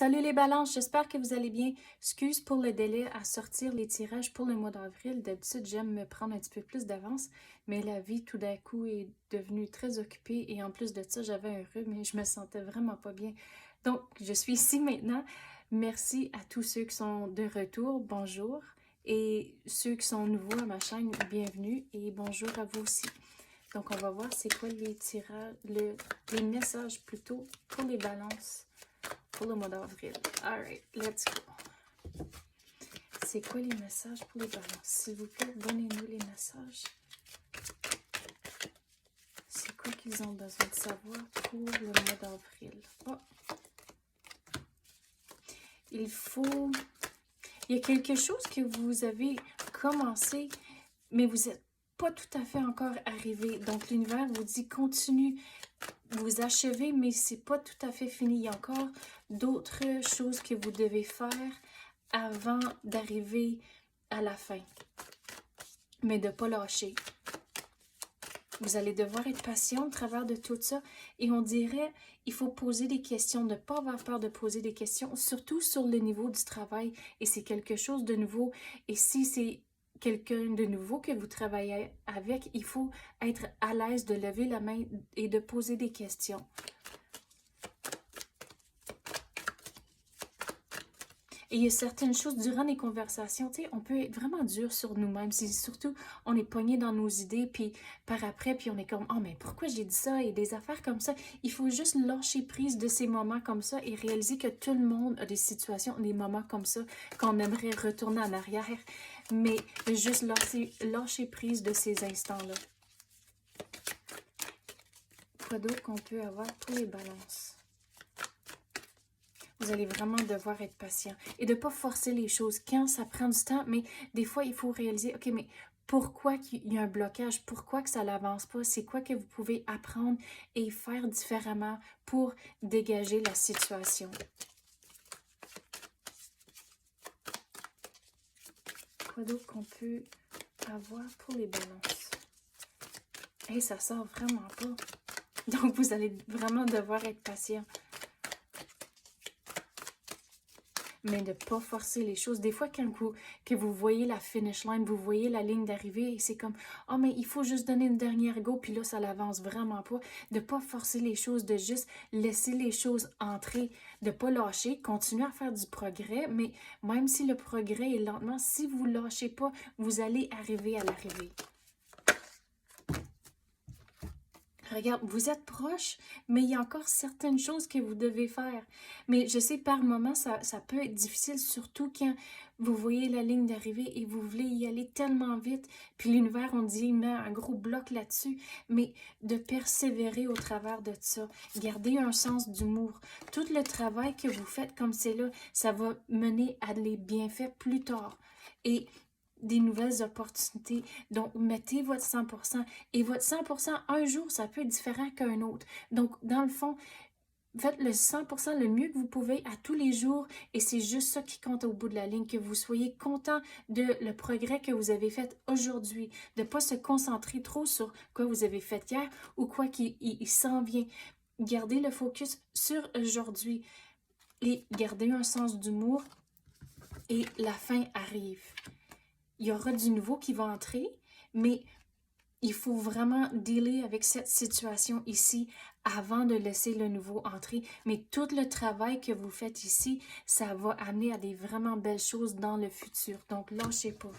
Salut les balances, j'espère que vous allez bien. Excuse pour le délai à sortir les tirages pour le mois d'avril. D'habitude, j'aime me prendre un petit peu plus d'avance, mais la vie tout d'un coup est devenue très occupée et en plus de ça, j'avais un rhume et je me sentais vraiment pas bien. Donc, je suis ici maintenant. Merci à tous ceux qui sont de retour, bonjour. Et ceux qui sont nouveaux à ma chaîne, bienvenue et bonjour à vous aussi. Donc, on va voir c'est quoi les tirages, les messages plutôt pour les balances pour le mois d'avril. Alright, let's go. C'est quoi les messages pour les balances? S'il vous plaît, donnez-nous les messages. C'est quoi qu'ils ont besoin de savoir pour le mois d'avril? Oh. Il y a quelque chose que vous avez commencé, mais vous n'êtes pas tout à fait encore arrivé. Donc, l'univers vous dit continue. Vous achevez, mais c'est pas tout à fait fini. Il y a encore d'autres choses que vous devez faire avant d'arriver à la fin. Mais de ne pas lâcher. Vous allez devoir être patient au travers de tout ça. Et on dirait, il faut poser des questions, ne pas avoir peur de poser des questions, surtout sur le niveau du travail. Et c'est quelque chose de nouveau. Et si c'est quelqu'un de nouveau que vous travaillez avec, il faut être à l'aise de lever la main et de poser des questions. Et il y a certaines choses durant les conversations, tu sais, on peut être vraiment dur sur nous-mêmes. Si surtout, on est pogné dans nos idées, puis par après, puis on est comme, oh, mais pourquoi j'ai dit ça? Et des affaires comme ça. Il faut juste lâcher prise de ces moments comme ça et réaliser que tout le monde a des situations, des moments comme ça, qu'on aimerait retourner en arrière. Mais juste lâcher prise de ces instants-là. Quoi d'autre qu'on peut avoir pour les balances? Vous allez vraiment devoir être patient et de ne pas forcer les choses quand ça prend du temps. Mais des fois, il faut réaliser, OK, mais pourquoi il y a un blocage? Pourquoi que ça n'avance pas? C'est quoi que vous pouvez apprendre et faire différemment pour dégager la situation? Quoi d'autre qu'on peut avoir pour les balances? Et ça sort vraiment pas. Donc, vous allez vraiment devoir être patient. Mais de ne pas forcer les choses. Des fois, quand vous voyez la finish line, vous voyez la ligne d'arrivée et c'est comme « Oh, mais il faut juste donner une dernière go » puis là, ça l'avance vraiment pas. De ne pas forcer les choses, de juste laisser les choses entrer, de ne pas lâcher, continuer à faire du progrès, mais même si le progrès est lentement, si vous ne lâchez pas, vous allez arriver à l'arrivée. Regarde, vous êtes proche, mais il y a encore certaines choses que vous devez faire. Mais je sais, par moments, ça peut être difficile, surtout quand vous voyez la ligne d'arrivée et vous voulez y aller tellement vite. Puis l'univers, on dit, il met un gros bloc là-dessus. Mais de persévérer au travers de ça, garder un sens d'humour. Tout le travail que vous faites comme c'est là, ça va mener à des bienfaits plus tard. Et des nouvelles opportunités. Donc, mettez votre 100%. Et votre 100%, un jour, ça peut être différent qu'un autre. Donc, dans le fond, faites le 100% le mieux que vous pouvez à tous les jours. Et c'est juste ça qui compte au bout de la ligne, que vous soyez content de le progrès que vous avez fait aujourd'hui. De ne pas se concentrer trop sur quoi vous avez fait hier ou quoi qui s'en vient. Gardez le focus sur aujourd'hui. Et gardez un sens d'humour. Et la fin arrive. Il y aura du nouveau qui va entrer, mais il faut vraiment dealer avec cette situation ici avant de laisser le nouveau entrer. Mais tout le travail que vous faites ici, ça va amener à des vraiment belles choses dans le futur. Donc, lâchez pas.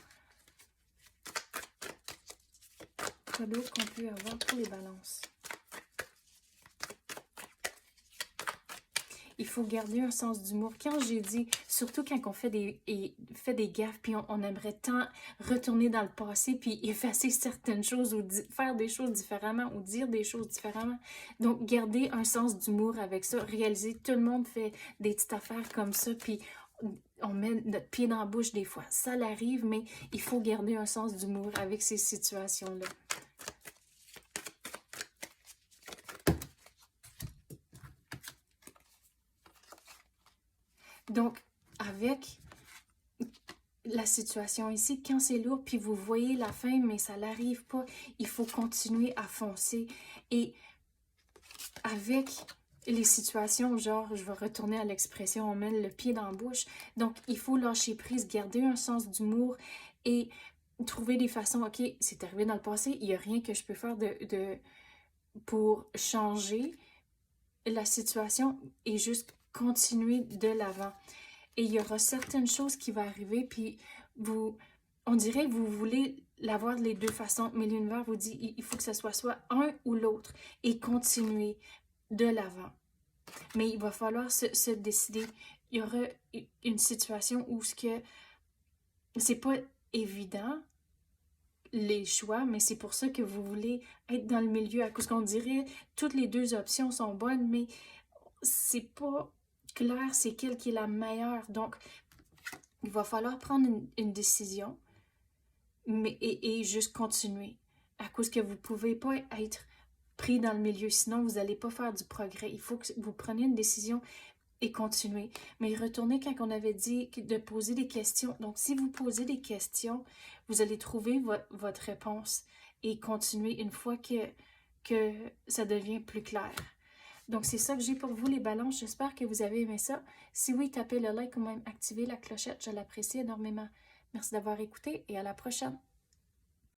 Quoi d'autre qu'on peut avoir pour les balances? Il faut garder un sens d'humour. Quand j'ai dit, surtout quand on fait des gaffes, puis on aimerait tant retourner dans le passé, puis effacer certaines choses, ou faire des choses différemment, ou dire des choses différemment. Donc, garder un sens d'humour avec ça. Réaliser, tout le monde fait des petites affaires comme ça, puis on met notre pied dans la bouche des fois. Ça l'arrive, mais il faut garder un sens d'humour avec ces situations-là. Donc, avec la situation ici, quand c'est lourd, puis vous voyez la fin, mais ça n'arrive pas, il faut continuer à foncer. Et avec les situations, genre, je vais retourner à l'expression, on met le pied dans la bouche. Donc, il faut lâcher prise, garder un sens d'humour et trouver des façons, OK, c'est arrivé dans le passé, il n'y a rien que je peux faire pour changer la situation et juste continuer de l'avant. Et il y aura certaines choses qui vont arriver, puis on dirait que vous voulez l'avoir de les deux façons, mais l'univers vous dit, il faut que ce soit un ou l'autre et continuer de l'avant. Mais il va falloir se décider. Il y aura une situation où c'est pas évident, les choix, mais c'est pour ça que vous voulez être dans le milieu. À cause qu'on dirait, toutes les deux options sont bonnes, mais c'est pas clair c'est quelle qui est la meilleure. Donc, il va falloir prendre une décision et juste continuer. À cause que vous pouvez pas être pris dans le milieu, sinon vous n'allez pas faire du progrès. Il faut que vous preniez une décision et continuer. Mais retournez quand on avait dit de poser des questions. Donc, si vous posez des questions, vous allez trouver votre réponse et continuer une fois que ça devient plus clair. Donc, c'est ça que j'ai pour vous, les balances. J'espère que vous avez aimé ça. Si oui, tapez le like ou même activez la clochette. Je l'apprécie énormément. Merci d'avoir écouté et à la prochaine.